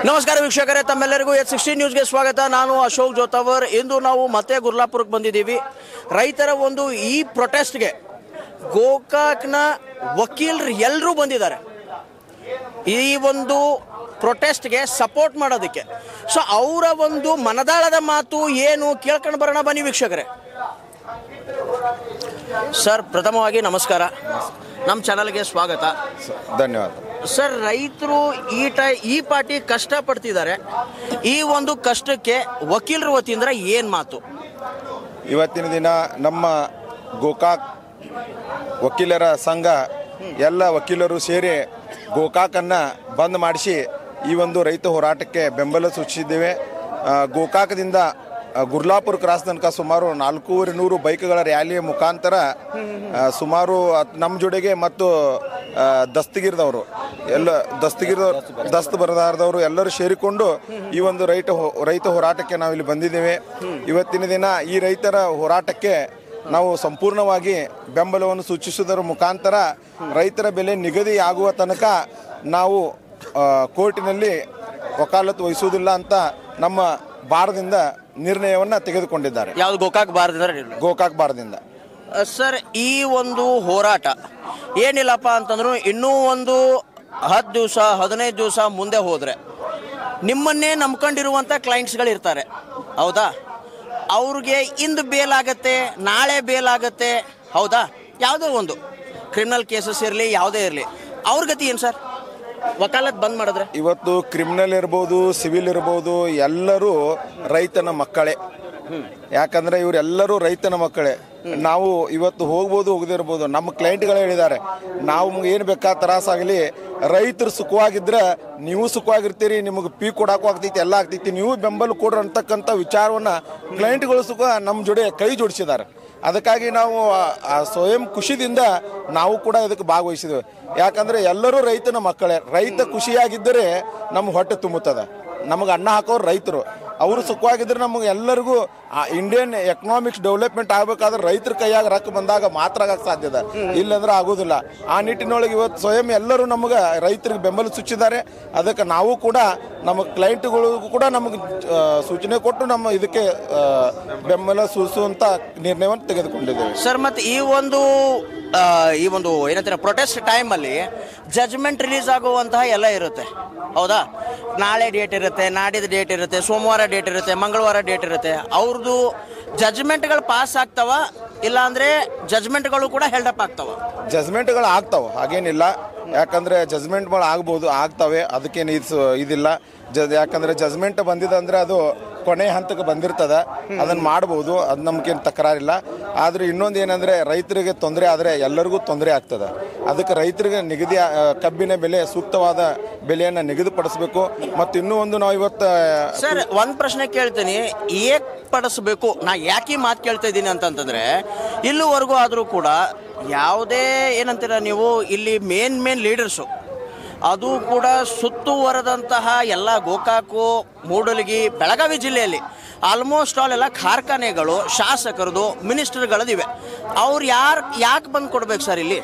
ನಮಸ್ಕಾರ ವೀಕ್ಷಕರೇ, ತಮ್ಮೆಲ್ಲರಿಗೂ H16 ನ್ಯೂಸ್ಗೆ ಸ್ವಾಗತ. ನಾನು ಅಶೋಕ್ ಜೋತಾವರ್. ಇಂದು ನಾವು ಮತ್ತೆ ಗುರ್ಲಾಪುರಕ್ಕೆ ಬಂದಿದ್ದೀವಿ. ರೈತರ ಒಂದು ಈ ಪ್ರೊಟೆಸ್ಟ್ಗೆ ಗೋಕಾಕ್ನ ವಕೀಲರು ಎಲ್ಲರೂ ಬಂದಿದ್ದಾರೆ ಈ ಒಂದು ಪ್ರೊಟೆಸ್ಟ್ಗೆ ಸಪೋರ್ಟ್ ಮಾಡೋದಕ್ಕೆ. ಸೊ ಅವರ ಒಂದು ಮನದಾಳದ ಮಾತು ಏನು ಕೇಳ್ಕೊಂಡು ಬರೋಣ ಬನ್ನಿ ವೀಕ್ಷಕರೇ. ಸರ್, ಪ್ರಥಮವಾಗಿ ನಮಸ್ಕಾರ, ನಮ್ಮ ಚಾನಲ್ಗೆ ಸ್ವಾಗತ. ಧನ್ಯವಾದ ಸರ್. ರೈತರು ಈ ಪಾರ್ಟಿ ಕಷ್ಟಪಡ್ತಿದ್ದಾರೆ. ಈ ಒಂದು ಕಷ್ಟಕ್ಕೆ ವಕೀಲರ ವತಿಯಿಂದ ಏನು ಮಾತು? ಇವತ್ತಿನ ದಿನ ನಮ್ಮ ಗೋಕಾಕ್ ವಕೀಲರ ಸಂಘ ಎಲ್ಲ ವಕೀಲರು ಸೇರಿ ಗೋಕಾಕನ್ನು ಬಂದ್ ಮಾಡಿಸಿ ಈ ಒಂದು ರೈತ ಹೋರಾಟಕ್ಕೆ ಬೆಂಬಲ ಸೂಚಿಸಿದ್ದೇವೆ. ಗೋಕಾಕದಿಂದ ಗುರ್ಲಾಪುರ ಕ್ರಾಸ್ ತನಕ ಸುಮಾರು 400 ಬೈಕ್ಗಳ ರ್ಯಾಲಿಯ ಮುಖಾಂತರ ಸುಮಾರು ನಮ್ಮ ಜೊತೆಗೆ ಮತ್ತು ದಸ್ತಗಿರಿದವರು ಎಲ್ಲ ದಸ್ತ್ ಬರದಾರದವರು ಎಲ್ಲರೂ ಸೇರಿಕೊಂಡು ಈ ಒಂದು ರೈತ ಹೋರಾಟಕ್ಕೆ ನಾವು ಇಲ್ಲಿ ಬಂದಿದ್ದೇವೆ. ಇವತ್ತಿನ ದಿನ ಈ ರೈತರ ಹೋರಾಟಕ್ಕೆ ನಾವು ಸಂಪೂರ್ಣವಾಗಿ ಬೆಂಬಲವನ್ನು ಸೂಚಿಸುವುದರ ಮುಖಾಂತರ ರೈತರ ಬೆಲೆ ನಿಗದಿ ಆಗುವ ತನಕ ನಾವು ಕೋರ್ಟಿನಲ್ಲಿ ವಕಾಲತ್ತು ವಹಿಸುವುದಿಲ್ಲ ಅಂತ ನಮ್ಮ ಬಾರದಿಂದ ನಿರ್ಣಯವನ್ನು ತೆಗೆದುಕೊಂಡಿದ್ದಾರೆ. ಯಾವುದು ಗೋಕಾಕ್ ಬಾರದಿಂದ ಸರ್, ಈ ಒಂದು ಹೋರಾಟ ಏನಿಲ್ಲಪ್ಪ ಅಂತಂದ್ರು ಇನ್ನೂ ಒಂದು 10 ದಿವಸ 15 ದಿವಸ ಮುಂದೆ ಹೋದರೆ ನಿಮ್ಮನ್ನೇ ನಂಬ್ಕೊಂಡಿರುವಂಥ ಕ್ಲೈಂಟ್ಸ್ಗಳು ಇರ್ತಾರೆ, ಹೌದಾ? ಅವ್ರಿಗೆ ಇಂದು ಬೇಲಾಗತ್ತೆ, ನಾಳೆ ಬೇಲಾಗತ್ತೆ, ಹೌದಾ? ಯಾವುದೋ ಒಂದು ಕ್ರಿಮಿನಲ್ ಕೇಸಸ್ ಇರಲಿ, ಯಾವುದೇ ಇರಲಿ, ಅವ್ರ ಗತಿ ಏನು ಸರ್? ವಕಾಲತ್ ಬಂದ್ ಮಾಡಿದ್ರೆ ಇವತ್ತು ಕ್ರಿಮಿನಲ್ ಇರ್ಬೋದು, ಸಿವಿಲ್ ಇರ್ಬೋದು, ಎಲ್ಲರೂ ರೈತನ ಮಕ್ಕಳೇ. ಯಾಕಂದ್ರೆ ಇವರೆಲ್ಲರೂ ರೈತನ ಮಕ್ಕಳೇ. ನಾವು ಇವತ್ತು ಹೋಗ್ಬೋದು, ಹೋಗದಿರ್ಬೋದು. ನಮ್ಮ ಕ್ಲೈಂಟ್ಗಳು ಹೇಳಿದ್ದಾರೆ, ನಾವು ಏನು ಬೇಕಾದ ತ್ರಾಸಾಗಲಿ, ರೈತರು ಸುಖವಾಗಿದ್ರೆ ನೀವು ಸುಖವಾಗಿರ್ತೀರಿ, ನಿಮಗೆ ಪೀಕ್ ಕೊಡಾಕು ಆಗ್ತೈತಿ, ಎಲ್ಲ ಆಗ್ತೈತಿ, ನೀವು ಬೆಂಬಲ ಕೊಡ್ರಿ ಅಂತಕ್ಕಂಥ ವಿಚಾರವನ್ನು ಕ್ಲೈಂಟ್ಗಳು ಸುಖ ನಮ್ಮ ಜೋಡಿ ಕೈ ಜೋಡಿಸಿದ್ದಾರೆ. ಅದಕ್ಕಾಗಿ ನಾವು ಸ್ವಯಂ ಖುಷಿದಿಂದ ನಾವು ಕೂಡ ಇದಕ್ಕೆ ಭಾಗವಹಿಸಿದ್ದೇವೆ. ಯಾಕಂದರೆ ಎಲ್ಲರೂ ರೈತನ ಮಕ್ಕಳೇ. ರೈತ ಖುಷಿಯಾಗಿದ್ದರೆ ನಮ್ಮ ಹೊಟ್ಟೆ ತುಂಬುತ್ತದೆ. ನಮಗೆ ಅನ್ನ ಹಾಕೋರು ರೈತರು. ಅವರು ಸುಖವಾಗಿದ್ದರೆ ನಮಗೆ ಎಲ್ಲರಿಗೂ ಇಂಡಿಯನ್ ಎಕನಾಮಿಕ್ಸ್ ಡೆವಲಪ್ಮೆಂಟ್ ಆಗಬೇಕಾದ್ರೆ ರೈತರ ಕೈಯಾಗ ರೊಕ್ಕ ಬಂದಾಗ ಮಾತ್ರ ಆಗಕ್ಕೆ ಸಾಧ್ಯ ಇದೆ, ಇಲ್ಲಂದ್ರೆ ಆಗೋದಿಲ್ಲ. ಆ ನಿಟ್ಟಿನೊಳಗೆ ಇವತ್ತು ಸ್ವಯಂ ಎಲ್ಲರೂ ನಮಗೆ ರೈತರಿಗೆ ಬೆಂಬಲ ಸೂಚಿಸಿದ್ದಾರೆ. ಅದಕ್ಕೆ ನಾವು ಕೂಡ ನಮ್ಮ ಕ್ಲೈಂಟ್ಗಳಿಗೂ ಕೂಡ ನಮಗೆ ಸೂಚನೆ ಕೊಟ್ಟು ನಮ್ಮ ಇದಕ್ಕೆ ಬೆಂಬಲ ಸೂಚಿಸುವಂಥ ನಿರ್ಣಯವನ್ನು ತೆಗೆದುಕೊಂಡಿದ್ದೇವೆ ಸರ್. ಮತ್ತು ಈ ಒಂದು ಏನಂತಾರೆ ಪ್ರೊಟೆಸ್ಟ್ ಟೈಮಲ್ಲಿ ಜಜ್ಮೆಂಟ್ ರಿಲೀಸ್ ಆಗುವಂತಹ ಎಲ್ಲ ಇರುತ್ತೆ, ಹೌದಾ? ನಾಳೆ ಡೇಟ್ ಇರುತ್ತೆ, ನಾಡಿದ್ದು ಡೇಟ್ ಇರುತ್ತೆ, ಸೋಮವಾರ ಡೇಟ್ ಇರುತ್ತೆ, ಮಂಗಳವಾರ ಡೇಟ್ ಇರುತ್ತೆ. ಅವ್ರದ್ದು ಜಜ್ಮೆಂಟ್ಗಳು ಪಾಸ್ ಆಗ್ತಾವ, ಇಲ್ಲಾಂದರೆ ಜಜ್ಮೆಂಟ್ಗಳು ಕೂಡ ಹೆಲ್ಡಪ್ ಆಗ್ತಾವ? ಜಜ್ಮೆಂಟ್ಗಳು ಆಗ್ತಾವೆ, ಹಾಗೇನಿಲ್ಲ. ಯಾಕಂದರೆ ಜಜ್ಮೆಂಟ್ಗಳು ಆಗ್ತವೆ, ಅದಕ್ಕೇನು ಇದಿಲ್ಲ. ಯಾಕಂದರೆ ಜಜ್ಮೆಂಟ್ ಬಂದಿದೆ ಅದು ಕೊನೆ ಹಂತಕ್ಕೆ ಬಂದಿರ್ತದೆ, ಅದನ್ನು ಮಾಡ್ಬೋದು, ಅದು ನಮಗೇನು ತಕರಾರಿಲ್ಲ. ಆದರೆ ಇನ್ನೊಂದು ಏನಂದರೆ ರೈತರಿಗೆ ತೊಂದರೆ ಆದರೆ ಎಲ್ಲರಿಗೂ ತೊಂದರೆ ಆಗ್ತದೆ. ಅದಕ್ಕೆ ರೈತರಿಗೆ ಕಬ್ಬಿನ ಬೆಲೆ ಸೂಕ್ತವಾದ ಬೆಲೆಯನ್ನು ನಿಗದಿಪಡಿಸಬೇಕು. ಮತ್ತು ಇನ್ನೂ ಒಂದು ನಾವು ಇವತ್ತು ಸರ್ ಒಂದು ಪ್ರಶ್ನೆ ಕೇಳ್ತೀನಿ, ಏಕೆ ಪಡಿಸ್ಬೇಕು? ನಾ ಯಾಕೆ ಮಾತು ಕೇಳ್ತಾ ಇದ್ದೀನಿ ಅಂತಂತಂದರೆ, ಇಲ್ಲಿವರೆಗೂ ಆದರೂ ಕೂಡ ಯಾವುದೇ ಏನಂತೀರ ನೀವು, ಇಲ್ಲಿ ಮೇನ್ ಲೀಡರ್ಸು ಅದು ಕೂಡ ಸುತ್ತುವರೆದಂತಹ ಎಲ್ಲ ಗೋಕಾಕು, ಮೂಡಲಗಿ, ಬೆಳಗಾವಿ ಜಿಲ್ಲೆಯಲ್ಲಿ ಆಲ್ಮೋಸ್ಟ್ ಆಲ್ ಎಲ್ಲ ಕಾರ್ಖಾನೆಗಳು, ಶಾಸಕರದು, ಮಿನಿಸ್ಟರ್ಗಳದಿವೆ. ಅವ್ರು ಯಾಕೆ ಬಂದು ಕೊಡ್ಬೇಕು ಸರ್ ಇಲ್ಲಿ?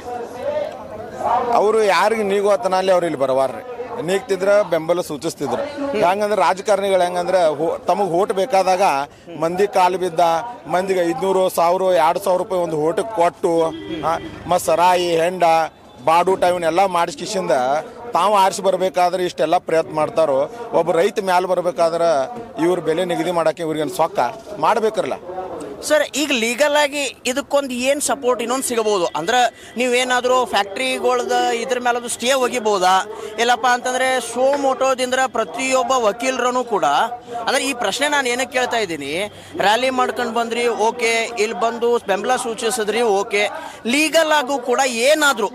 ಅವರು ಯಾರಿಗೆ ನೀಗುವತನಲ್ಲಿ ಅವ್ರು ಇಲ್ಲಿ ಬರವಾರ್ರಿ. ನೀಗ್ತಿದ್ರೆ ಬೆಂಬಲ ಸೂಚಿಸ್ತಿದ್ರು. ಹೆಂಗಂದ್ರೆ ರಾಜಕಾರಣಿಗಳು ಹೆಂಗಂದ್ರೆ ತಮಗೆ ಓಟ್ ಬೇಕಾದಾಗ ಮಂದಿ ಕಾಲು ಬಿದ್ದ, ಮಂದಿಗೆ 500, 1000, 2000 ರೂಪಾಯಿ ಒಂದು ಓಟಿಗೆ ಕೊಟ್ಟು ಮತ್ತು ಸರಾಯಿ, ಹೆಂಡ, ಬಾಡೂಟ ಇವನ್ನೆಲ್ಲ ಮಾಡಿಸ್ಕಿಸಿಂದ ತಾವು ಆರಿಸಿ ಬರಬೇಕಾದ್ರೆ ಇಷ್ಟೆಲ್ಲ ಪ್ರಯತ್ನ ಮಾಡ್ತಾರೋ. ಒಬ್ಬ ರೈತ ಮ್ಯಾಲೆ ಬರಬೇಕಾದ್ರೆ ಇವ್ರ ಬೆಲೆ ನಿಗದಿ ಮಾಡೋಕ್ಕೆ ಇವ್ರಿಗೇನು ಸೊಕ್ಕ ಮಾಡಬೇಕಲ್ಲ ಸರ್. ಈಗ ಲೀಗಲ್ ಆಗಿ ಇದಕ್ಕೊಂದು ಏನು ಸಪೋರ್ಟ್ ಇನ್ನೊಂದು ಸಿಗಬಹುದು ಅಂದ್ರೆ, ನೀವೇನಾದರೂ ಫ್ಯಾಕ್ಟ್ರಿಗಳ್ದು ಇದ್ರ ಮೇಲದು ಸ್ಟೇ ಒಗಿಬೋದಾ? ಇಲ್ಲಪ್ಪ ಅಂತಂದರೆ ಸೋಮೋಟೋದಿಂದ ಪ್ರತಿಯೊಬ್ಬ ವಕೀಲರೂ ಕೂಡ ಅಂದರೆ ಈ ಪ್ರಶ್ನೆ ನಾನು ಏನಕ್ಕೆ ಕೇಳ್ತಾ ಇದ್ದೀನಿ, ರ್ಯಾಲಿ ಮಾಡ್ಕೊಂಡು ಬಂದ್ರಿ, ಓಕೆ, ಇಲ್ಲಿ ಬಂದು ಬೆಂಬಲ ಸೂಚಿಸಿದ್ರಿ, ಓಕೆ, ಲೀಗಲ್ ಆಗು ಕೂಡ ಏನಾದರೂ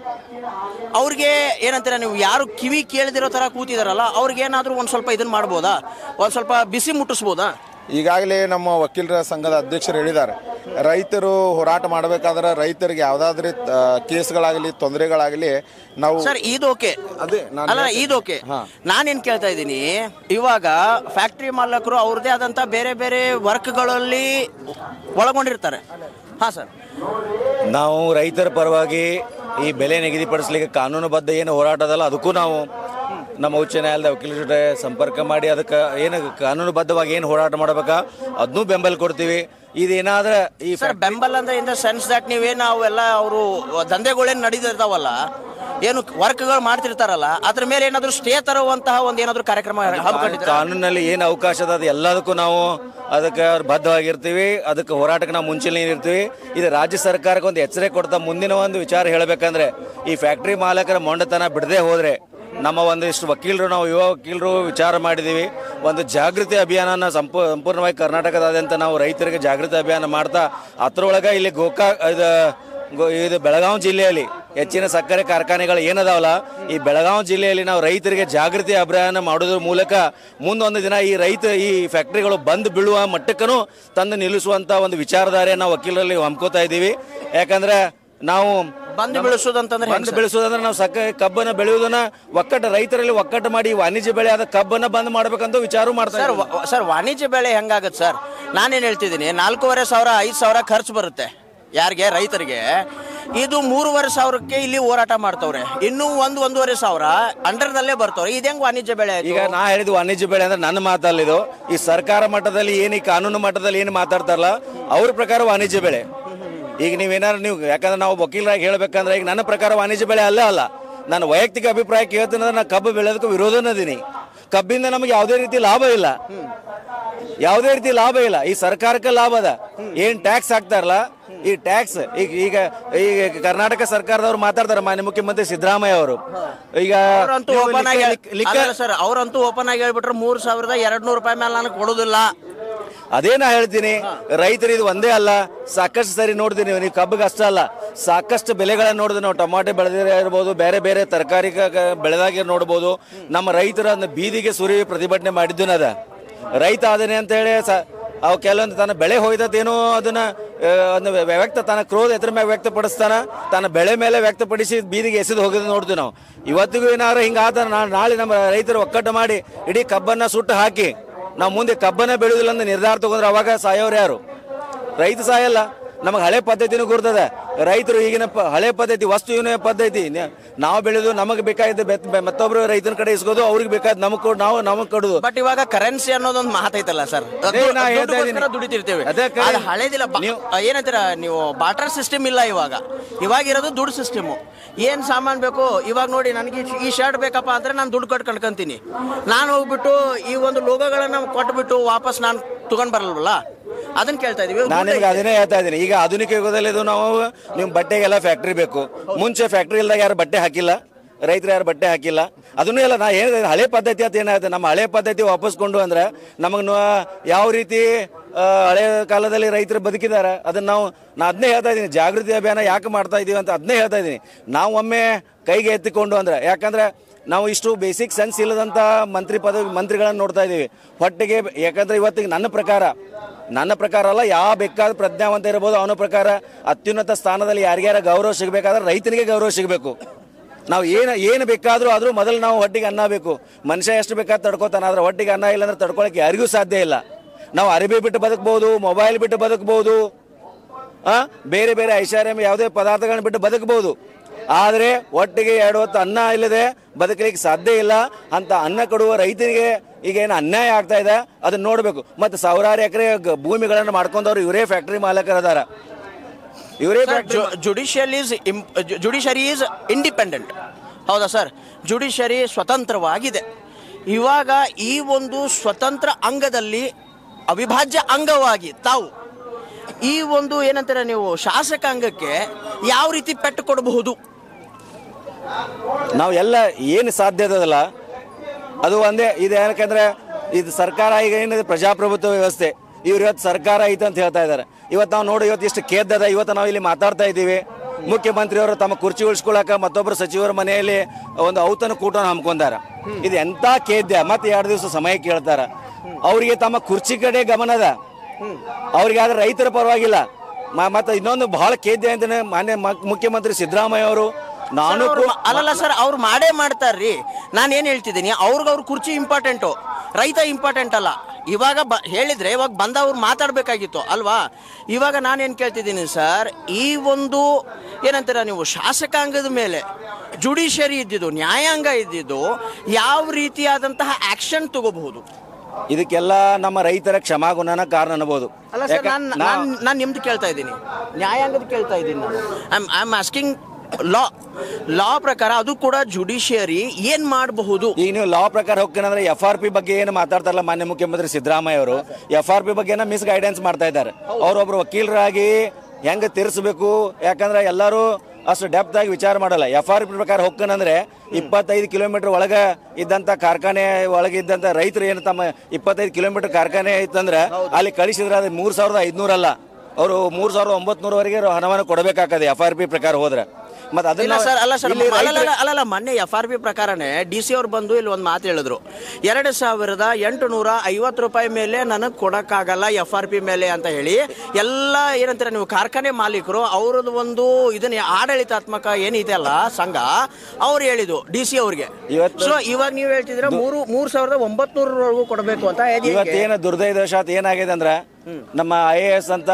ಅವ್ರಿಗೆ ಏನಂತೀರ ನೀವು, ಯಾರು ಕಿವಿ ಕೇಳದಿರೋ ಥರ ಕೂತಿದಾರಲ್ಲ, ಅವ್ರಿಗೇನಾದರೂ ಒಂದು ಸ್ವಲ್ಪ ಇದನ್ನು ಮಾಡ್ಬೋದಾ? ಒಂದು ಸ್ವಲ್ಪ ಬಿಸಿ ಮುಟ್ಟಿಸ್ಬೋದಾ? ಈಗಾಗಲೇ ನಮ್ಮ ವಕೀಲರ ಸಂಘದ ಅಧ್ಯಕ್ಷರು ಹೇಳಿದ್ದಾರೆ, ರೈತರು ಹೋರಾಟ ಮಾಡಬೇಕಾದ್ರೆ ರೈತರಿಗೆ ಯಾವುದಾದ್ರೂ ಕೇಸ್ಗಳಾಗಲಿ, ತೊಂದರೆಗಳಾಗಲಿ ನಾವು ಸರ್ ಇದು ಓಕೆ, ಅದೇ ಅಲ್ಲ ಇದು ಓಕೆ. ನಾನೇನು ಕೇಳ್ತಾ ಇದ್ದೀನಿ, ಇವಾಗ ಫ್ಯಾಕ್ಟ್ರಿ ಮಾಲಕರು ಅವ್ರದ್ದೇ ಆದಂಥ ಬೇರೆ ಬೇರೆ ವರ್ಕ್ಗಳಲ್ಲಿ ಒಳಗೊಂಡಿರ್ತಾರೆ. ಹಾಂ ಸರ್, ನಾವು ರೈತರ ಪರವಾಗಿ ಈ ಬೆಲೆ ನಿಗದಿಪಡಿಸಲಿಕ್ಕೆ ಕಾನೂನುಬದ್ಧ ಏನು ಹೋರಾಟ ಅದಲ್ಲ, ಅದಕ್ಕೂ ನಾವು ನಮ್ಮ ಉಚ್ಚ ನ್ಯಾಯಾಲಯದ ವಕೀಲರ ಜೊತೆ ಸಂಪರ್ಕ ಮಾಡಿ ಅದಕ್ಕೆ ಏನು ಕಾನೂನುಬದ್ಧವಾಗಿ ಏನು ಹೋರಾಟ ಮಾಡ್ಬೇಕಾ ಅದನ್ನೂ ಬೆಂಬಲ ಕೊಡ್ತೀವಿ. ಇದೇನಾದ್ರೆ ಈ ಸರ್ ಬೆಂಬಲ ಅಂದ್ರೆ ಇನ್ ದ ಸೆನ್ಸ್ ದಟ್ ನೀವೇನು ಅವೆಲ್ಲ ಅವರು ದಂಧೆಗಳೇನು ನಡೀತಿರ್ತಾವಲ್ಲ, ಏನು ವರ್ಕ್ಗಳು ಮಾಡ್ತಿರ್ತಾರಲ್ಲ, ಅದ್ರ ಮೇಲೆ ಏನಾದ್ರು ಸ್ಟೇ ತರುವಂತಹ ಒಂದು ಏನಾದ್ರು ಕಾರ್ಯಕ್ರಮ ಹಮ್ಮಿಕೊಂಡಿದ್ದೀರಾ? ಕಾನೂನಲ್ಲಿ ಏನು ಅವಕಾಶ ಅದ ಅದು ಎಲ್ಲದಕ್ಕೂ ನಾವು ಅದಕ್ಕೆ ಬದ್ಧವಾಗಿರ್ತೀವಿ. ಅದಕ್ಕೆ ಹೋರಾಟಕ್ಕೆ ನಾವು ಮುಂಚೆನೇ ಇರ್ತೀವಿ. ಇದು ರಾಜ್ಯ ಸರ್ಕಾರಕ್ಕೆ ಒಂದು ಎಚ್ಚರಿಕೆ ಕೊಡ್ತಾ ಮುಂದಿನ ಒಂದು ವಿಚಾರ ಹೇಳಬೇಕಂದ್ರೆ ಈ ಫ್ಯಾಕ್ಟ್ರಿ ಮಾಲಕರ ಮೊಂಡತನ ಬಿಡದೆ ಹೋದ್ರೆ ನಮ್ಮ ಒಂದಿಷ್ಟು ವಕೀಲರು, ನಾವು ಯುವ ವಕೀಲರು ವಿಚಾರ ಮಾಡಿದ್ದೀವಿ. ಒಂದು ಜಾಗೃತಿ ಅಭಿಯಾನನ ಸಂಪೂರ್ಣವಾಗಿ ಕರ್ನಾಟಕದಾದ್ಯಂತ ನಾವು ರೈತರಿಗೆ ಜಾಗೃತಿ ಅಭಿಯಾನ ಮಾಡ್ತಾ ಅದರೊಳಗೆ ಇಲ್ಲಿ ಇದು ಬೆಳಗಾವಿ ಜಿಲ್ಲೆಯಲ್ಲಿ ಹೆಚ್ಚಿನ ಸಕ್ಕರೆ ಕಾರ್ಖಾನೆಗಳು ಏನದಾವಲ್ಲ, ಈ ಬೆಳಗಾವಿ ಜಿಲ್ಲೆಯಲ್ಲಿ ನಾವು ರೈತರಿಗೆ ಜಾಗೃತಿ ಅಭಿಯಾನ ಮಾಡೋದ್ರ ಮೂಲಕ ಮುಂದೊಂದು ದಿನ ಈ ಫ್ಯಾಕ್ಟ್ರಿಗಳು ಬಂದ್ ಬೀಳುವ ಮಟ್ಟಕ್ಕೂ ತಂದು ನಿಲ್ಲಿಸುವಂತ ಒಂದು ವಿಚಾರಧಾರೆ ನಾವು ವಕೀಲರಲ್ಲಿ ಹಮ್ಕೋತಾ ಇದ್ದೀವಿ. ಯಾಕಂದ್ರೆ ನಾವು ಬಂದು ಬೆಳೆಸೋದಂದ್ರೆ ನಾವು ಕಬ್ಬನ್ನು ಬೆಳೆಯುವುದನ್ನ ರೈತರಲ್ಲಿ ಒಕ್ಕಟ್ಟು ಮಾಡಿ ವಾಣಿಜ್ಯ ಬೆಳೆ ಆದ ಕಬ್ಬನ್ನ ಬಂದ್ ಮಾಡ್ಬೇಕಂತ ವಿಚಾರ ಮಾಡ್ತಾರೆ. ಸರ್ ವಾಣಿಜ್ಯ ಬೆಳೆ ಹೆಂಗಾಗತ್ತೆ ಸರ್? ನಾನೇನ್ ಹೇಳ್ತಿದ್ದೀನಿ, 4,500 5,000 ಖರ್ಚು ಬರುತ್ತೆ ಯಾರಿಗೆ? ರೈತರಿಗೆ. ಇದು 3,500 ಇಲ್ಲಿ ಹೋರಾಟ ಮಾಡ್ತವ್ರೆ, ಇನ್ನೂ 1,500 ಅಂಡರ್ದಲ್ಲೇ ಬರ್ತವ್ರೆ. ಇದು ಹೆಂಗ್ ವಾಣಿಜ್ಯ ಬೆಳೆ? ಈಗ ನಾ ಹೇಳಿದ್ ವಾಣಿಜ್ಯ ಬೆಳೆ ಅಂದ್ರೆ ನನ್ನ ಮಾತಲ್ಲಿದು. ಈ ಸರ್ಕಾರ ಮಟ್ಟದಲ್ಲಿ ಈ ಕಾನೂನು ಮಟ್ಟದಲ್ಲಿ ಏನು ಮಾತಾಡ್ತಾರಲ್ಲ ಅವ್ರ ಪ್ರಕಾರ ವಾಣಿಜ್ಯ ಬೆಳೆ. ಈಗ ನೀವು ಯಾಕಂದ್ರೆ ನಾವು ವಕೀಲರಾಗಿ ಹೇಳ್ಬೇಕಂದ್ರೆ ಈಗ ನನ್ನ ಪ್ರಕಾರ ವಾಣಿಜ್ಯ ಬೆಳೆ ಅಲ್ಲ. ನಾನು ವೈಯಕ್ತಿಕ ಅಭಿಪ್ರಾಯ ಕೇಳ್ತೀನಿ, ನಾ ಕಬ್ಬು ಬೆಳೆಯೋದಕ್ಕೆ ವಿರೋಧನದೀನಿ. ಕಬ್ಬಿಂದ ನಮಗೆ ಯಾವುದೇ ರೀತಿ ಲಾಭ ಇಲ್ಲ. ಈ ಸರ್ಕಾರಕ್ಕೆ ಲಾಭ ಅದ. ಏನ್ ಟ್ಯಾಕ್ಸ್ ಹಾಕ್ತಾರಲ್ಲ, ಈ ಟ್ಯಾಕ್ಸ್ ಈಗ ಕರ್ನಾಟಕ ಸರ್ಕಾರದವ್ರು ಮಾತಾಡ್ತಾರೆ, ಮಾನ್ಯ ಮುಖ್ಯಮಂತ್ರಿ ಸಿದ್ದರಾಮಯ್ಯ ಅವರು. ಈಗ ಅವರಂತೂ ಓಪನ್ ಆಗಿ ಹೇಳ್ಬಿಟ್ರೆ 3,200 ರೂಪಾಯಿ ಮೇಲೆ ನಾನು ಕೊಡೋದಿಲ್ಲ. ಅದೇ ನಾ ಹೇಳ್ತೀನಿ, ರೈತರು ಇದು ಒಂದೇ ಅಲ್ಲ, ಸಾಕಷ್ಟು ಸರಿ ನೋಡ್ತೀನಿ. ನೀವು ಕಬ್ಬಿಗೆ ಅಷ್ಟೇ ಅಲ್ಲ, ಸಾಕಷ್ಟು ಬೆಳೆಗಳನ್ನ ನೋಡಿದ್ರೆ ನಾವು ಟೊಮಾಟೊ ಬೆಳೆದಿರ ಇರ್ಬೋದು, ಬೇರೆ ಬೇರೆ ತರಕಾರಿ ಬೆಳೆದಾಗಿ ನೋಡ್ಬೋದು. ನಮ್ಮ ರೈತರು ಅದನ್ನ ಬೀದಿಗೆ ಸುರಿ ಪ್ರತಿಭಟನೆ ಮಾಡಿದ್ದು ಅದ. ರೈತ ಆದನೆ ಅಂತ ಹೇಳಿ ಅವು ಕೆಲವೊಂದು ತನ್ನ ಬೆಳೆ ಹೋಯ್ತೇನೋ ಅದನ್ನ ತನ್ನ ಕ್ರೋಧ ಎದ್ರ ಮೇಲೆ ವ್ಯಕ್ತಪಡಿಸ್ತಾನ, ತನ್ನ ಬೆಳೆ ಮೇಲೆ ವ್ಯಕ್ತಪಡಿಸಿ ಬೀದಿಗೆ ಎಸೆದು ಹೋಗೋದು ನೋಡ್ತೀವಿ ನಾವು. ಇವತ್ತಿಗೂ ಏನಾದ್ರು ಹಿಂಗಾದ ನಾಳೆ ನಮ್ಮ ರೈತರು ಒಕ್ಕಟ್ಟು ಮಾಡಿ ಇಡೀ ಕಬ್ಬನ್ನ ಸುಟ್ಟು ಹಾಕಿ ನಾವು ಮುಂದೆ ಕಬ್ಬನ್ನ ಬೆಳೆಯುವುದಿಲ್ಲ ಅಂತ ನಿರ್ಧಾರ ತಗೊಂಡ್ರೆ ಅವಾಗ ಸಾಯೋರು ಯಾರು? ರೈತ ಸಾಯಲ್ಲ. ನಮಗೆ ಹಳೆ ಪದ್ಧತಿನೂ ಗುರ್ತದೆ. ರೈತರು ಈಗಿನ ಹಳೆ ಪದ್ಧತಿ, ವಸ್ತು ಇವನ ಪದ್ಧತಿ, ನಾವು ಬೆಳೆದು ನಮಗೆ ಬೇಕಾದ ಮತ್ತೊಬ್ರು ರೈತನ ಕಡೆ ಇಸ್ಕೋದು, ಅವ್ರಿಗೆ ಬೇಕಾದ ನಮಗ್ ಕೊಡುದು. ಬಟ್ ಇವಾಗ ಕರೆನ್ಸಿ ಅನ್ನೋದೊಂದು ಮಾತೈತಲ್ಲ ಸರ್, ದುಡಿತಿರ್ತೇವೆ. ಹಳೇದಿಲ್ಲ, ಏನಂತೀರ ನೀವು? ಬಾರ್ಟರ್ ಸಿಸ್ಟಮ್ ಇಲ್ಲ ಇವಾಗ ಇರೋದು ದುಡ್ಡು ಸಿಸ್ಟಮ್. ಏನ್ ಸಾಮಾನು ಬೇಕು ಇವಾಗ ನೋಡಿ, ನನಗೆ ಈ ಶರ್ಟ್ ಬೇಕಪ್ಪ ಅಂದ್ರೆ ನಾನು ದುಡ್ಡು ಕೊಟ್ಟು ಕಟ್ಕೊಂತೀನಿ. ನಾನು ಹೋಗ್ಬಿಟ್ಟು ಈ ಒಂದು ಲೋಗೋಗಳನ್ನ ಕೊಟ್ಬಿಟ್ಟು ವಾಪಸ್ ನಾನು ತಗೊಂಡ್ ಬರಲ್ವಲ್ಲ, ಅದನ್ನ ಕೇಳ್ತಾ ಇದೀವಿ. ನಾನು ನಿಮ್ಗೆ ಅದನ್ನೇ ಹೇಳ್ತಾ ಇದ್ದೀನಿ. ಈಗ ಆಧುನಿಕ ಯುಗದಲ್ಲಿ ನಿಮ್ ಬಟ್ಟೆಗೆಲ್ಲ ಫ್ಯಾಕ್ಟ್ರಿ ಬೇಕು. ಮುಂಚೆ ಫ್ಯಾಕ್ಟ್ರಿ ಇಲ್ದಾಗ ಯಾರು ಬಟ್ಟೆ ಹಾಕಿಲ್ಲ, ರೈತರು ಯಾರು ಬಟ್ಟೆ ಹಾಕಿಲ್ಲ. ಅದನ್ನೂ ಎಲ್ಲ ನಾ ಹೇಳಿದೆ, ಹಳೆ ಪದ್ಧತಿ ಅಂತ ಏನಾಗುತ್ತೆ, ನಮ್ಮ ಹಳೆ ಪದ್ಧತಿ ವಾಪಸ್ಕೊಂಡು ಅಂದ್ರೆ ನಮಗ್ ಯಾವ ರೀತಿ ಹಳೆ ಕಾಲದಲ್ಲಿ ರೈತರು ಬದುಕಿದ್ದಾರೆ ಅದನ್ನ ನಾ ಅದನ್ನೇ ಹೇಳ್ತಾ ಇದ್ದೀನಿ. ಜಾಗೃತಿ ಅಭಿಯಾನ ಯಾಕೆ ಮಾಡ್ತಾ ಇದೀವಿ ಅಂತ ಅದನ್ನೇ ಹೇಳ್ತಾ ಇದ್ದೀನಿ. ನಾವು ಒಮ್ಮೆ ಕೈಗೆ ಎತ್ತಿಕೊಂಡು ಅಂದ್ರೆ, ಯಾಕಂದ್ರೆ ನಾವು ಇಷ್ಟು ಬೇಸಿಕ್ ಸೆನ್ಸ್ ಇಲ್ಲದಂತ ಮಂತ್ರಿಗಳನ್ನ ನೋಡ್ತಾ ಇದೀವಿ ಹೊಟ್ಟೆಗೆ. ಯಾಕಂದ್ರೆ ಇವತ್ತಿಗೆ ನನ್ನ ಪ್ರಕಾರ ಅಲ್ಲ, ಯಾವ ಬೇಕಾದ ಪ್ರಜ್ಞಾವಂತ ಇರಬಹುದು, ಅವನ ಪ್ರಕಾರ ಅತ್ಯುನ್ನತ ಸ್ಥಾನದಲ್ಲಿ ಯಾರ್ಯಾರ ಗೌರವ ಸಿಗಬೇಕಾದ್ರೆ ರೈತನಿಗೆ ಗೌರವ ಸಿಗಬೇಕು. ನಾವು ಏನು ಬೇಕಾದ್ರೂ ಆದ್ರೂ ಮೊದಲು ನಾವು ಹೊಟ್ಟಿಗೆ ಅನ್ನ ಬೇಕು. ಮನುಷ್ಯ ಎಷ್ಟು ಬೇಕಾದ್ರೆ ತಡ್ಕೋತಾನ, ಆದ್ರೆ ಹೊಟ್ಟಿಗೆ ಅನ್ನ ಇಲ್ಲ ಅಂದ್ರೆ ತಡ್ಕೊಳಕ್ಕೆ ಯಾರಿಗೂ ಸಾಧ್ಯ ಇಲ್ಲ. ನಾವು ಅರಿವಿ ಬಿಟ್ಟು ಬದುಕಬಹುದು, ಮೊಬೈಲ್ ಬಿಟ್ಟು ಬದುಕಬಹುದು, ಬೇರೆ ಬೇರೆ ಐಷಾರಾಮಿ ಯಾವುದೇ ಪದಾರ್ಥಗಳನ್ನ ಬಿಟ್ಟು ಬದುಕಬಹುದು. ಆದ್ರೆ ಒಟ್ಟಿಗೆ 2 ಹೊತ್ತು ಅನ್ನ ಇಲ್ಲದೆ ಬದುಕಲಿಕ್ಕೆ ಸಾಧ್ಯ ಇಲ್ಲ. ಅಂತ ಅನ್ನ ಕೊಡುವ ರೈತರಿಗೆ ಈಗ ಏನು ಅನ್ಯಾಯ ಆಗ್ತಾ ಇದೆ ಅದನ್ನ ನೋಡ್ಬೇಕು. ಮತ್ತೆ ಸಾವಿರಾರು ಎಕರೆ ಭೂಮಿಗಳನ್ನು ಮಾಡ್ಕೊಂಡವ್ರು ಇವರೇ ಫ್ಯಾಕ್ಟರಿ ಮಾಲಕರದಾರ. ಜುಡಿಷರಿ ಈಸ್ ಇಂಡಿಪೆಂಡೆಂಟ್, ಹೌದಾ ಸರ್? ಜುಡಿಷರಿ ಸ್ವತಂತ್ರವಾಗಿದೆ. ಇವಾಗ ಈ ಒಂದು ಸ್ವತಂತ್ರ ಅಂಗದಲ್ಲಿ ಅವಿಭಾಜ್ಯ ಅಂಗವಾಗಿ ತಾವು ಈ ಒಂದು ಏನಂತೀರ ನೀವು, ಶಾಸಕಾಂಗಕ್ಕೆ ಯಾವ ರೀತಿ ಪೆಟ್ಟು ಕೊಡಬಹುದು? ನಾವು ಎಲ್ಲ ಏನು ಸಾಧ್ಯ ಅದಲ್ಲ ಅದು ಒಂದೇ ಇದೆ. ಯಾಕಂದ್ರೆ ಇದು ಸರ್ಕಾರ ಈಗ ಏನಿದೆ ಪ್ರಜಾಪ್ರಭುತ್ವ ವ್ಯವಸ್ಥೆ, ಇವ್ರು ಇವತ್ತು ಸರ್ಕಾರ ಐತೆ ಅಂತ ಹೇಳ್ತಾ ಇದ್ದಾರೆ. ಇವತ್ತು ನಾವು ನೋಡಿ ಇವತ್ತು ಎಷ್ಟು ಕೇದ್ದದ. ಇವತ್ತು ನಾವು ಇಲ್ಲಿ ಮಾತಾಡ್ತಾ ಇದ್ದೀವಿ, ಮುಖ್ಯಮಂತ್ರಿಯವರು ತಮ್ಮ ಕುರ್ಚಿ ಉಳಿಸ್ಕೊಳಕ ಮತ್ತೊಬ್ಬರು ಸಚಿವರ ಮನೆಯಲ್ಲಿ ಒಂದು ಔತಣ ಕೂಟನ ಹಮ್ಮಿಕೊಂಡಾರ. ಇದು ಎಂತ ಕೇದ್ಯ. ಮತ್ತೆ 2 ದಿವಸ ಸಮಯ ಕೇಳ್ತಾರ. ಅವರಿಗೆ ತಮ್ಮ ಕುರ್ಚಿ ಕಡೆ ಗಮನದ, ಅವ್ರಿಗೆ ಆದ್ರೆ ರೈತರ ಪರವಾಗಿಲ್ಲ. ಮತ್ತೆ ಇನ್ನೊಂದು ಬಹಳ ಕೇದ್ಯ ಅಂತಾನೆ ಮಾನ್ಯ ಮುಖ್ಯಮಂತ್ರಿ ಸಿದ್ದರಾಮಯ್ಯ ಅವರು ಅಲ್ಲಲ್ಲ ಸರ್, ಅವ್ರು ಮಾಡೇ ಮಾಡ್ತಾರ್ರಿ. ನಾನು ಏನ್ ಹೇಳ್ತಿದ್ದೀನಿ, ಅವ್ರ ಕುರ್ಚಿ ಇಂಪಾರ್ಟೆಂಟು. ರೈತ ಇಂಪಾರ್ಟೆಂಟ್ ಅಲ್ಲ. ಇವಾಗ ಹೇಳಿದ್ರೆ ಇವಾಗ ಬಂದವ್ರು ಮಾತಾಡಬೇಕಾಗಿತ್ತು ಅಲ್ವಾ? ಇವಾಗ ನಾನೇನು ಕೇಳ್ತಿದ್ದೀನಿ ಸರ್, ಈ ಒಂದು ಏನಂತೀರ ನೀವು, ಶಾಸಕಾಂಗದ ಮೇಲೆ ಜುಡಿಷಿಯರಿ ಇದ್ದಿದ್ದು, ನ್ಯಾಯಾಂಗ ಇದ್ದಿದ್ದು, ಯಾವ ರೀತಿಯಾದಂತಹ ಆಕ್ಷನ್ ತಗೋಬಹುದು? ಇದಕ್ಕೆಲ್ಲ ನಮ್ಮ ರೈತರ ಕ್ಷಮಾಗುಣನ ಕಾರಣ ಅನ್ಬೋದು. ಅಲ್ಲ ಸರ್, ನಾನು ನಿಮ್ದು ಕೇಳ್ತಾ ಇದ್ದೀನಿ, ನ್ಯಾಯಾಂಗದ ಕೇಳ್ತಾ ಇದ್ದೀನಿ ನಾನು. ಐ ಆಮ್ ಆಸ್ಕಿಂಗ್ ಲಾ ಪ್ರಕಾರ ಅದು ಕೂಡ ಜುಡಿಷಿಯರಿ ಏನ್ ಮಾಡಬಹುದು? ಈಗ ನೀವು ಲಾ ಪ್ರಕಾರ ಹೋಗ್ತೇನಂದ್ರೆ FRP ಬಗ್ಗೆ ಏನು ಮಾತಾಡ್ತಾರಲ್ಲ ಮಾನ್ಯ ಮುಖ್ಯಮಂತ್ರಿ ಸಿದ್ದರಾಮಯ್ಯ ಅವರು, FRP ಬಗ್ಗೆ ಮಿಸ್ ಗೈಡೆನ್ಸ್ ಮಾಡ್ತಾ ಇದ್ದಾರೆ. ಅವರೊಬ್ರು ವಕೀಲರಾಗಿ ಹೆಂಗ ತೀರಿಸಬೇಕು, ಯಾಕಂದ್ರೆ ಎಲ್ಲರೂ ಅಷ್ಟು ಡೆಪ್ತ್ ಆಗಿ ವಿಚಾರ ಮಾಡಲ್ಲ. FRP ಪ್ರಕಾರ ಹೋಗ್ಕನಂದ್ರೆ 25 ಕಿಲೋಮೀಟರ್ ಒಳಗೆ ಇದ್ದಂತ ಕಾರ್ಖಾನೆ ಒಳಗೆ ಇದ್ದಂತ ರೈತರು ಏನು ತಮ್ಮ 25 ಕಿಲೋಮೀಟರ್ ಕಾರ್ಖಾನೆ ಇತ್ತಂದ್ರೆ ಅಲ್ಲಿ ಕಳಿಸಿದ್ರೆ ಅದು 3,500 ಅಲ್ಲ, ಅವರು 3,900ವರೆಗೆ ಹಣವನ್ನು ಕೊಡಬೇಕಾಗ್ತದೆ FRP ಪ್ರಕಾರ ಹೋದ್ರೆ. ಮತ್ತೆ ಅದನ್ನ ಅಲ್ಲ ಮೊನ್ನೆ FRP ಪ್ರಕಾರನೇ DC ಅವ್ರು ಬಂದು ಇಲ್ಲಿ ಒಂದು ಮಾತು ಹೇಳಿದ್ರು, 2,850 ರೂಪಾಯಿ ಮೇಲೆ ನನಗೆ ಕೊಡಕ್ಕಾಗಲ್ಲ FRP ಮೇಲೆ ಅಂತ ಹೇಳಿ. ಎಲ್ಲ ಏನಂತೀರ ನೀವು, ಕಾರ್ಖಾನೆ ಮಾಲೀಕರು ಅವ್ರದ್ದು ಒಂದು ಇದನ್ನ ಆಡಳಿತಾತ್ಮಕ ಏನಿದೆ ಅಲ್ಲ ಸಂಘ, ಅವ್ರು ಹೇಳಿದ್ದು DC ಅವ್ರಿಗೆ. ಸೊ ಇವಾಗ ನೀವು ಹೇಳ್ತಿದ್ರೆ 3,900ವರೆಗೂ ಕೊಡಬೇಕು ಅಂತ. ಇವತ್ತೇನು ದುರ್ದೈವಶಾತ್ ಏನಾಗಿದೆ ಅಂದ್ರೆ, ನಮ್ಮ IAS ಅಂತ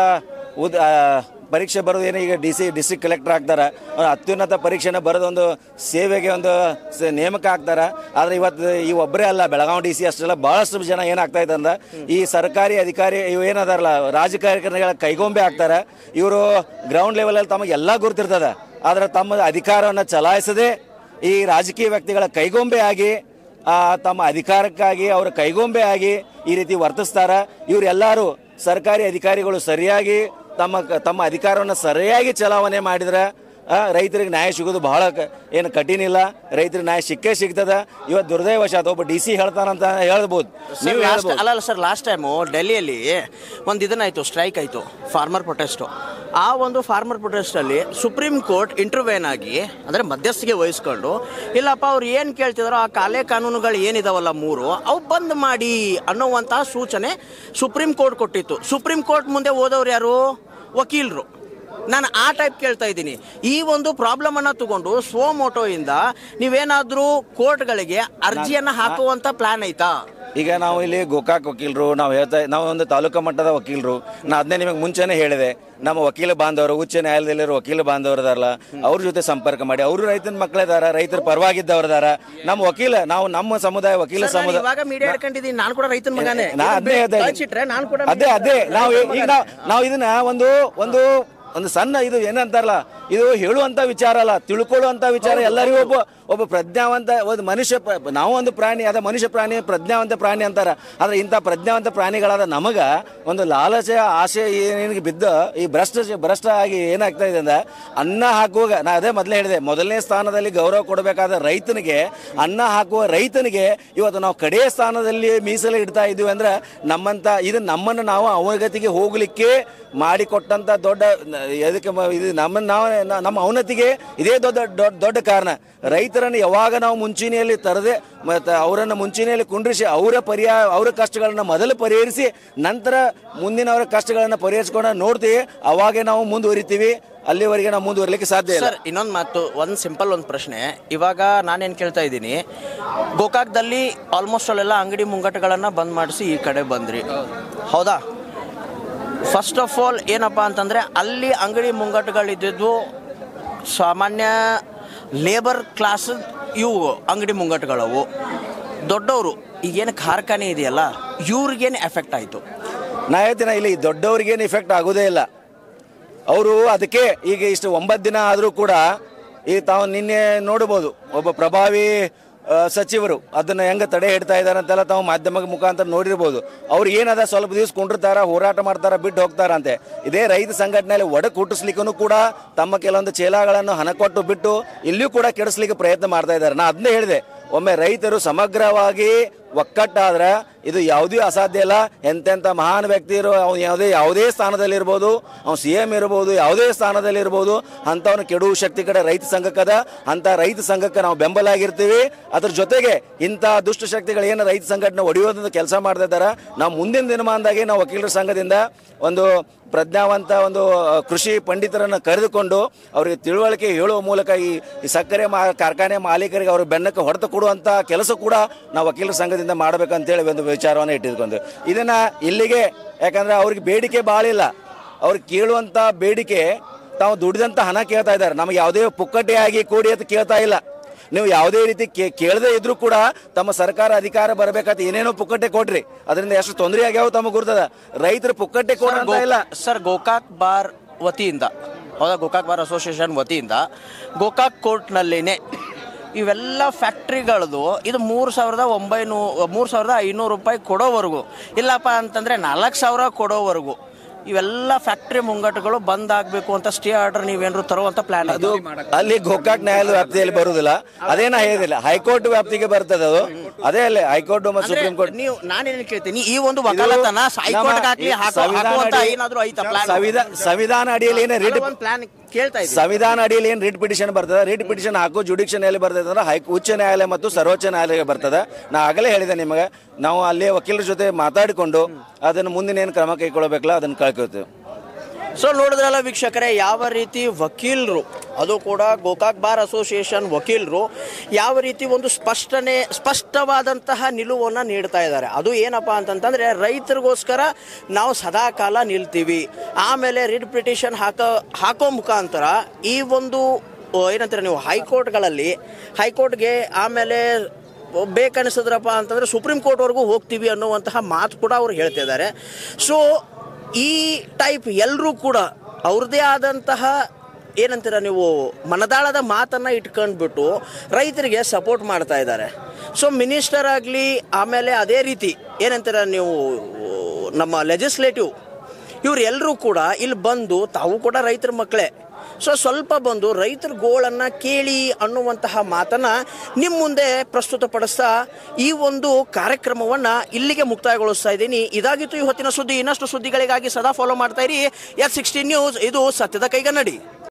ಪರೀಕ್ಷೆ ಬರೋದು ಏನು, ಈಗ ಡಿಸ್ಟ್ರಿಕ್ಟ್ ಕಲೆಕ್ಟರ್ ಆಗ್ತಾರೆ, ಅತ್ಯುನ್ನತ ಪರೀಕ್ಷೆನ ಬರೋದೊಂದು ಸೇವೆಗೆ ಒಂದು ನೇಮಕ ಆಗ್ತಾರೆ. ಆದರೆ ಇವತ್ತು ಈ ಒಬ್ಬರೇ ಅಲ್ಲ, ಬೆಳಗಾವಿ DC ಅಷ್ಟೆಲ್ಲ ಬಹಳಷ್ಟು ಜನ ಏನಾಗ್ತಾ ಇದೆ ಅಂದ್ರೆ, ಈ ಸರ್ಕಾರಿ ಅಧಿಕಾರಿ ಇವು ಏನದಾರಲ್ಲ ರಾಜಕಾರಣಿಗಳ ಕೈಗೊಂಬೆ ಆಗ್ತಾರೆ. ಇವರು ಗ್ರೌಂಡ್ ಲೆವೆಲಲ್ಲಿ ತಮಗೆಲ್ಲ ಗುರುತಿರ್ತದೆ, ಆದರೆ ತಮ್ಮ ಅಧಿಕಾರವನ್ನು ಚಲಾಯಿಸದೆ ಈ ರಾಜಕೀಯ ವ್ಯಕ್ತಿಗಳ ಕೈಗೊಂಬೆ ಆಗಿ, ತಮ್ಮ ಅಧಿಕಾರಕ್ಕಾಗಿ ಅವರ ಕೈಗೊಂಬೆ ಆಗಿ ಈ ರೀತಿ ವರ್ತಿಸ್ತಾರೆ. ಇವರೆಲ್ಲರೂ ಸರ್ಕಾರಿ ಅಧಿಕಾರಿಗಳು ಸರಿಯಾಗಿ ತಮ್ಮ ಅಧಿಕಾರವನ್ನು ಸರಿಯಾಗಿ ಚಲಾವಣೆ ಮಾಡಿದ್ರೆ ರೈತರಿಗೆ ನ್ಯಾಯ ಸಿಗೋದು ಬಹಳ ಏನು ಕಠಿಣ ಇಲ್ಲ. ರೈತರಿಗೆ ನ್ಯಾಯ ಸಿಗ್ತದ. ಇವತ್ತು ದುರ್ದೈವಶಾತ್ ಒಬ್ಬ DC ಹೇಳ್ತಾನಂತ ಹೇಳ್ಬೋದು. ಅಲ್ಲ ಸರ್, ಲಾಸ್ಟ್ ಟೈಮು ಡೆಲ್ಲಿಯಲ್ಲಿ ಒಂದು ಇದನ್ನಾಯ್ತು, ಸ್ಟ್ರೈಕ್ ಆಯಿತು, ಫಾರ್ಮರ್ ಪ್ರೊಟೆಸ್ಟು. ಆ ಒಂದು ಫಾರ್ಮರ್ ಪ್ರೊಟೆಸ್ಟಲ್ಲಿ ಸುಪ್ರೀಂ ಕೋರ್ಟ್ ಇಂಟರ್ವೇನ್ ಆಗಿ, ಅಂದರೆ ಮಧ್ಯಸ್ಥಿಗೆ ವಹಿಸ್ಕೊಂಡು, ಇಲ್ಲಪ್ಪ ಅವ್ರು ಏನು ಕೇಳ್ತಿದಾರೋ ಆ ಕಾನೂನುಗಳು ಏನಿದಾವಲ್ಲ 3 ಅವು ಬಂದ್ ಮಾಡಿ ಅನ್ನುವಂತಹ ಸೂಚನೆ ಸುಪ್ರೀಂ ಕೋರ್ಟ್ ಕೊಟ್ಟಿತ್ತು. ಸುಪ್ರೀಂ ಕೋರ್ಟ್ ಮುಂದೆ ಹೋದವ್ರು ಯಾರು? ವಕೀಲರು. ನಾನು ಆ ಟೈಪ್ ಕೇಳ್ತಾ ಇದ್ದೀನಿ. ಈ ಒಂದು ಪ್ರಾಬ್ಲಮ್ ಅನ್ನ ತಗೊಂಡು ಸ್ವಮೋಟೋ ಇಂದ ನೀವೇನಾದ್ರೂ ಕೋರ್ಟ್ಗಳಿಗೆ ಅರ್ಜಿಯನ್ನ ಹಾಕುವಂತ ಪ್ಲಾನ್ ಐತಾ? ಈಗ ನಾವು ಇಲ್ಲಿ ಗೋಕಾಕ್ ವಕೀಲರು, ನಾವು ಒಂದು ತಾಲೂಕಾ ಮಟ್ಟದ ವಕೀಲರು. ನಾನು ಅದನ್ನೇ ನಿಮಗೆ ಮುಂಚೆನೆ ಹೇಳಿದೆ, ನಮ್ಮ ವಕೀಲ ಬಾಂಧವರು, ಉಚ್ಚ ನ್ಯಾಯಾಲಯದಲ್ಲಿರೋ ವಕೀಲ ಬಾಂಧವರು ಇದಾರಲ್ಲ, ಅವ್ರ ಜೊತೆ ಸಂಪರ್ಕ ಮಾಡಿ. ಅವರು ರೈತನ ಮಕ್ಕಳಿದಾರ, ರೈತರ ಪರವಾಗಿದ್ದವ್ರದಾರ. ನಮ್ಮ ವಕೀಲ, ನಾವು ನಮ್ಮ ಸಮುದಾಯ ವಕೀಲ ಸಮುದಾಯ, ನಾನು ಕೂಡ ರೈತನ ಮಗನೇ. ಅದೇ ನಾವು ಇದನ್ನ ಒಂದು ಸಣ್ಣ ಇದು ಏನಂತಾರಲ್ಲ, ಇದು ಹೇಳುವಂತ ವಿಚಾರ ಅಲ್ಲ, ತಿಳ್ಕೊಳ್ಳುವಂತ ವಿಚಾರ. ಎಲ್ಲರಿಗೂ ಒಬ್ಬ ಪ್ರಜ್ಞಾವಂತ ಒಂದು ಮನುಷ್ಯ, ನಾವು ಒಂದು ಪ್ರಾಣಿ, ಅದ ಮನುಷ್ಯ ಪ್ರಾಣಿ, ಪ್ರಜ್ಞಾವಂತ ಪ್ರಾಣಿ ಅಂತಾರ. ಆದ್ರೆ ಇಂಥ ಪ್ರಜ್ಞಾವಂತ ಪ್ರಾಣಿಗಳಾದ ನಮಗ ಒಂದು ಲಾಲಚೆ ಆಸೆ ಏನಿಗೆ ಬಿದ್ದ ಈ ಭ್ರಷ್ಟ ಆಗಿ ಏನಾಗ್ತಾ ಇದೆ ಅಂದ್ರೆ, ಅನ್ನ ಹಾಕುವಾಗ, ನಾ ಅದೇ ಮೊದಲೇ ಹೇಳಿದೆ, ಮೊದಲನೇ ಸ್ಥಾನದಲ್ಲಿ ಗೌರವ ಕೊಡಬೇಕಾದ ರೈತನಿಗೆ, ಅನ್ನ ಹಾಕುವ ರೈತನಿಗೆ ಇವತ್ತು ನಾವು ಕಡೆಯ ಸ್ಥಾನದಲ್ಲಿ ಮೀಸಲು ಇಡ್ತಾ ಇದ್ದೀವಿ ಅಂದ್ರೆ, ನಮ್ಮನ್ನು ನಾವು ಅವಗತಿಗೆ ಹೋಗ್ಲಿಕ್ಕೆ ಮಾಡಿಕೊಟ್ಟಂತ ದೊಡ್ಡ ಇದಕ್ಕೆ ಇದು ನಮ್ಮ ಅವನತಿಗೆ ಇದೇ ದೊಡ್ಡ ಕಾರಣ. ರೈತರನ್ನು ಯಾವಾಗ ನಾವು ಮುಂಚೂಣಿಯಲ್ಲಿ ತರದೆ ಮತ್ತು ಅವರನ್ನು ಮುಂಚೂಣಿಯಲ್ಲಿ ಕುಂಡ್ರಿಸಿ ಅವರ ಕಷ್ಟಗಳನ್ನು ಮೊದಲು ಪರಿಹರಿಸಿ ನಂತರ ಮುಂದಿನವರ ಕಷ್ಟಗಳನ್ನು ಪರಿಹರಿಸ್ಕೊಂಡು ನೋಡ್ತೀವಿ, ಅವಾಗೇ ನಾವು ಮುಂದುವರಿತೀವಿ. ಅಲ್ಲಿವರೆಗೆ ನಾವು ಮುಂದುವರಲಿಕ್ಕೆ ಸಾಧ್ಯ ಇಲ್ಲ. ಸರ್, ಇನ್ನೊಂದು ಮಾತು, ಒಂದು ಸಿಂಪಲ್ ಒಂದು ಪ್ರಶ್ನೆ. ಇವಾಗ ನಾನೇನು ಕೇಳ್ತಾ ಇದ್ದೀನಿ, ಗೋಕಾಕ್ದಲ್ಲಿ ಆಲ್ಮೋಸ್ಟ್ ಅಲ್ಲೆಲ್ಲ ಅಂಗಡಿ ಮುಂಗಟ್ಟುಗಳನ್ನು ಬಂದ್ ಮಾಡಿಸಿ ಈ ಕಡೆ ಬಂದ್ರಿ, ಹೌದಾ? ಫಸ್ಟ್ ಆಫ್ ಆಲ್ ಏನಪ್ಪ ಅಂತಂದರೆ, ಅಲ್ಲಿ ಅಂಗಡಿ ಮುಂಗಟ್ಟುಗಳಿದ್ದು ಸಾಮಾನ್ಯ ಲೇಬರ್ ಕ್ಲಾಸ್ ಇವು ಅಂಗಡಿ ಮುಂಗಟ್ಟುಗಳವು. ದೊಡ್ಡವರು ಈಗೇನು ಕಾರ್ಖಾನೆ ಇದೆಯಲ್ಲ, ಇವ್ರಿಗೇನು ಎಫೆಕ್ಟ್ ಆಯಿತು? ನಾ ಹೇಳ್ತೀನಿ, ಇಲ್ಲಿ ದೊಡ್ಡವ್ರಿಗೇನು ಇಫೆಕ್ಟ್ ಆಗೋದೇ ಇಲ್ಲ. ಅವರು ಅದಕ್ಕೆ ಈಗ ಇಷ್ಟು 9 ದಿನ ಆದರೂ ಕೂಡ, ಈಗ ತಾವು ನಿನ್ನೆ ನೋಡ್ಬೋದು, ಒಬ್ಬ ಪ್ರಭಾವಿ ಸಚಿವರು ಅದನ್ನ ಹೆಂಗ ತಡೆ ಹಿಡ್ತಾ ಇದಾರೆ ಅಂತೆಲ್ಲ ತಾವು ಮಾಧ್ಯಮದ ಮುಖಾಂತರ ನೋಡಿರ್ಬೋದು. ಅವ್ರು ಏನದ ಸ್ವಲ್ಪ ದಿವಸ ಕೊಂಡಿರ್ತಾರ, ಹೋರಾಟ ಮಾಡ್ತಾರ, ಬಿಟ್ಟು ಹೋಗ್ತಾರ ಅಂತೆ. ಇದೇ ರೈತ ಸಂಘಟನೆಯಲ್ಲಿ ಒಡಕು ಹುಟ್ಟಿಸ್ಲಿಕ್ಕೂ ಕೂಡ ತಮ್ಮ ಕೆಲವೊಂದು ಚೇಲಾಗಳನ್ನು ಹಣ ಕೊಟ್ಟು ಬಿಟ್ಟು ಇಲ್ಲಿಯೂ ಕೂಡ ಕೆಡಿಸ್ಲಿಕ್ಕೆ ಪ್ರಯತ್ನ ಮಾಡ್ತಾ ಇದ್ದಾರೆ. ನಾ ಅದನ್ನೇ ಹೇಳಿದೆ, ಒಮ್ಮೆ ರೈತರು ಸಮಗ್ರವಾಗಿ ಒಕ್ಕಟ್ಟಾದ್ರೆ ಇದು ಯಾವುದೇ ಅಸಾಧ್ಯ ಇಲ್ಲ. ಎಂತೆಂಥ ಮಹಾನ್ ವ್ಯಕ್ತಿ ಇರೋ, ಅವ್ನು ಯಾವುದೇ ಸ್ಥಾನದಲ್ಲಿರ್ಬೋದು, ಅವ್ನು CM ಇರ್ಬೋದು, ಯಾವುದೇ ಸ್ಥಾನದಲ್ಲಿರ್ಬೋದು, ಅಂಥವ್ನು ಕೆಡುವ ಶಕ್ತಿ ಕಡೆ ರೈತ ಸಂಘಕ್ಕದ. ಅಂಥ ರೈತ ಸಂಘಕ್ಕೆ ನಾವು ಬೆಂಬಲ ಆಗಿರ್ತೀವಿ. ಅದ್ರ ಜೊತೆಗೆ ಇಂಥ ದುಷ್ಟ ಶಕ್ತಿಗಳು ಏನು ರೈತ ಸಂಘಟನೆ ಒಡೆಯೋದನ್ನು ಕೆಲಸ ಮಾಡ್ತಾ ಇದ್ದಾರೆ, ನಾವು ಮುಂದಿನ ದಿನಮಾನದಾಗಿ ನಾವು ವಕೀಲರ ಸಂಘದಿಂದ ಒಂದು ಪ್ರಜ್ಞಾವಂತ ಒಂದು ಕೃಷಿ ಪಂಡಿತರನ್ನು ಕರೆದುಕೊಂಡು ಅವರಿಗೆ ತಿಳುವಳಿಕೆ ಹೇಳುವ ಮೂಲಕ ಈ ಸಕ್ಕರೆ ಕಾರ್ಖಾನೆ ಮಾಲೀಕರಿಗೆ ಅವ್ರ ಬೆನ್ನಕ್ಕೆ ಹೊಡೆತ ಕೊಡುವಂಥ ಕೆಲಸ ಕೂಡ ನಾವು ವಕೀಲರ ಸಂಘದಿಂದ ಕಾರಣದಿಂದ ಮಾಡ್ಬೇಕಂತೇಳಿ ಒಂದು ವಿಚಾರವನ್ನು ಇಟ್ಟಿದ್ಕೊಂಡು ಇದನ್ನ ಇಲ್ಲಿಗೆ, ಯಾಕಂದ್ರೆ ಅವ್ರಿಗೆ ಬೇಡಿಕೆ ಭಾಳ ಇಲ್ಲ. ಅವ್ರಿಗೆ ಕೇಳುವಂತ ಬೇಡಿಕೆ ತಾವು ದುಡಿದಂತ ಹಣ ಕೇಳ್ತಾ ಇದ್ದಾರೆ. ನಮಗೆ ಯಾವುದೇ ಪುಕ್ಕಟೆ ಆಗಿ ಕೂಡಿ ಅಂತ ಕೇಳ್ತಾ ಇಲ್ಲ. ನೀವು ಯಾವುದೇ ರೀತಿ ಕೇಳದೇ ಇದ್ರೂ ಕೂಡ ತಮ್ಮ ಸರ್ಕಾರ ಅಧಿಕಾರ ಬರಬೇಕಂತ ಏನೇನೋ ಪುಕ್ಕಟ್ಟೆ ಕೊಡ್ರಿ, ಅದರಿಂದ ಎಷ್ಟು ತೊಂದರೆ ಆಗ್ಯಾವ ತಮಗೆ ಗುರ್ತದ. ರೈತರು ಪುಕ್ಕಟ್ಟೆ ಕೊಡ್ತಾ ಇಲ್ಲ. ಸರ್, ಗೋಕಾಕ್ ಬಾರ್ ವತಿಯಿಂದ, ಹೌದಾ, ಗೋಕಾಕ್ ಬಾರ್ ಅಸೋಸಿಯೇಷನ್ ವತಿಯಿಂದ ಗೋಕಾಕ್ ಕೋರ್ಟ್ನಲ್ಲಿನೇ ಇವೆಲ್ಲ ಫ್ಯಾಕ್ಟ್ರಿಗಳದು ಇದು 3,500 ರೂಪಾಯಿ ಕೊಡೋವರೆಗೂ, ಇಲ್ಲಪ್ಪ ಅಂತಂದರೆ 4,000 ಕೊಡೋವರೆಗೂ ಇವೆಲ್ಲ ಫ್ಯಾಕ್ಟ್ರಿ ಮುಂಗಟ್ಟುಗಳು ಬಂದ್ ಆಗಬೇಕು ಅಂತ ಸ್ಟೇ ಆರ್ಡರ್ ನೀವೇನಾದ್ರು ತರುವಂತ ಪ್ಲಾನ್? ಅದು ಅಲ್ಲಿ ಗೋಕಾಕ್ ನ್ಯಾಯಾಲಯ ವ್ಯಾಪ್ತಿಯಲ್ಲಿ ಬರುವುದಿಲ್ಲ, ಅದೇನ ಹೇಳಿದಿಲ್ಲ, ಹೈಕೋರ್ಟ್ ವ್ಯಾಪ್ತಿಗೆ ಬರ್ತದೆ ಅದು. ಅದೇ ಅಲ್ಲೇ ಹೈಕೋರ್ಟ್ ಮತ್ತು ಸುಪ್ರೀಂ ಕೋರ್ಟ್. ನೀವು ನಾನೇನು ಕೇಳ್ತೀನಿ, ಈ ಒಂದು ವಕಾಲತನ ಹೈಕೋರ್ಟ್ ಹಾಕಿ ಹಾಕುವಂತ ಏನಾದ್ರು ಐತಾ ಪ್ಲಾನ್? ಸಂವಿಧಾನ ಅಡಿಯಲ್ಲಿ ಏನೇ ರಿಟ್ ಪ್ಲಾನ್ ಕೇಳ್ತಾ ಇದ್ದೀವಿ. ಸಂವಿಧಾನ ಅಡಿಯಲ್ಲಿ ಏನು ರಿಟ್ ಪಿಟಿಷನ್ ಬರ್ತದೆ, ರಿಟ್ ಪಿಟಿಷನ್ ಹಾಕೋ ಜುಡಿಷಿಯಲ್ ಎಲ್ಲಿ ಬರ್ತದೆ ಅಂದ್ರೆ ಉಚ್ಚ ನ್ಯಾಯಾಲಯ ಮತ್ತು ಸರ್ವೋಚ್ಚ ನ್ಯಾಯಾಲಯ ಬರ್ತದೆ. ನಾ ಆಗಲೇ ಹೇಳಿದೆ ನಿಮಗೆ, ನಾವು ಅಲ್ಲಿ ವಕೀಲರ ಜೊತೆ ಮಾತಾಡಿಕೊಂಡು ಅದನ್ನು ಮುಂದಿನ ಏನು ಕ್ರಮ ಕೈಗೊಳ್ಳಬೇಕಲ್ಲ ಅದನ್ನು ಕಳ್ಕೊಳ್ತೇವೆ. ಸೊ ನೋಡಿದ್ರಲ್ಲ ವೀಕ್ಷಕರೇ, ಯಾವ ರೀತಿ ವಕೀಲರು, ಅದು ಕೂಡ ಗೋಕಾಕ್ ಬಾರ್ ಅಸೋಸಿಯೇಷನ್ ವಕೀಲರು ಯಾವ ರೀತಿ ಒಂದು ಸ್ಪಷ್ಟವಾದಂತಹ ನಿಲುವನ್ನು ನೀಡ್ತಾ ಇದ್ದಾರೆ. ಅದು ಏನಪ್ಪ ಅಂತಂತಂದರೆ, ರೈತರಿಗೋಸ್ಕರ ನಾವು ಸದಾ ಕಾಲ ನಿಲ್ತೀವಿ, ಆಮೇಲೆ ರಿಟ್ ಪಿಟಿಷನ್ ಹಾಕೋ ಮುಖಾಂತರ ಈ ಒಂದು ಏನಂತಾರೆ ನೀವು ಹೈಕೋರ್ಟ್ಗೆ ಆಮೇಲೆ ಬೇಕನ್ನಿಸಿದ್ರಪ್ಪ ಅಂತಂದರೆ ಸುಪ್ರೀಂ ಕೋರ್ಟ್ವರೆಗೂ ಹೋಗ್ತೀವಿ ಅನ್ನುವಂತಹ ಮಾತು ಕೂಡ ಅವ್ರು ಹೇಳ್ತಿದ್ದಾರೆ. ಸೊ ಈ ಟೈಪ್ ಎಲ್ಲರೂ ಕೂಡ ಅವ್ರದ್ದೇ ಆದಂತಹ ಏನಂತೀರ ನೀವು ಮನದಾಳದ ಮಾತನ್ನು ಇಟ್ಕೊಂಡ್ಬಿಟ್ಟು ರೈತರಿಗೆ ಸಪೋರ್ಟ್ ಮಾಡ್ತಾ ಇದ್ದಾರೆ. ಸೊ ಮಿನಿಸ್ಟರ್ ಆಗಲಿ, ಆಮೇಲೆ ಅದೇ ರೀತಿ ಏನಂತೀರ ನೀವು ನಮ್ಮ ಲೆಜಿಸ್ಲೇಟಿವ್, ಇವ್ರು ಎಲ್ಲರೂ ಕೂಡ ಇಲ್ಲಿ ಬಂದು ತಾವು ಕೂಡ ರೈತರ ಮಕ್ಕಳೇ. ಸೊ ಸ್ವಲ್ಪ ಬಂದು ರೈತರ ಗೋಳನ್ನು ಕೇಳಿ ಅನ್ನುವಂತಹ ಮಾತನ್ನು ನಿಮ್ಮ ಮುಂದೆ ಪ್ರಸ್ತುತಪಡಿಸ್ತಾ ಈ ಒಂದು ಕಾರ್ಯಕ್ರಮವನ್ನು ಇಲ್ಲಿಗೆ ಮುಕ್ತಾಯಗೊಳಿಸ್ತಾ ಇದ್ದೀನಿ. ಇದಾಗಿತ್ತು ಈ ಹೊತ್ತಿನ ಸುದ್ದಿ. ಇನ್ನಷ್ಟು ಸುದ್ದಿಗಳಿಗಾಗಿ ಸದಾ ಫಾಲೋ ಮಾಡ್ತಾ ಇರಿ S16 ನ್ಯೂಸ್. ಇದು ಸತ್ಯದ ಕೈಗನ್ನಡಿ.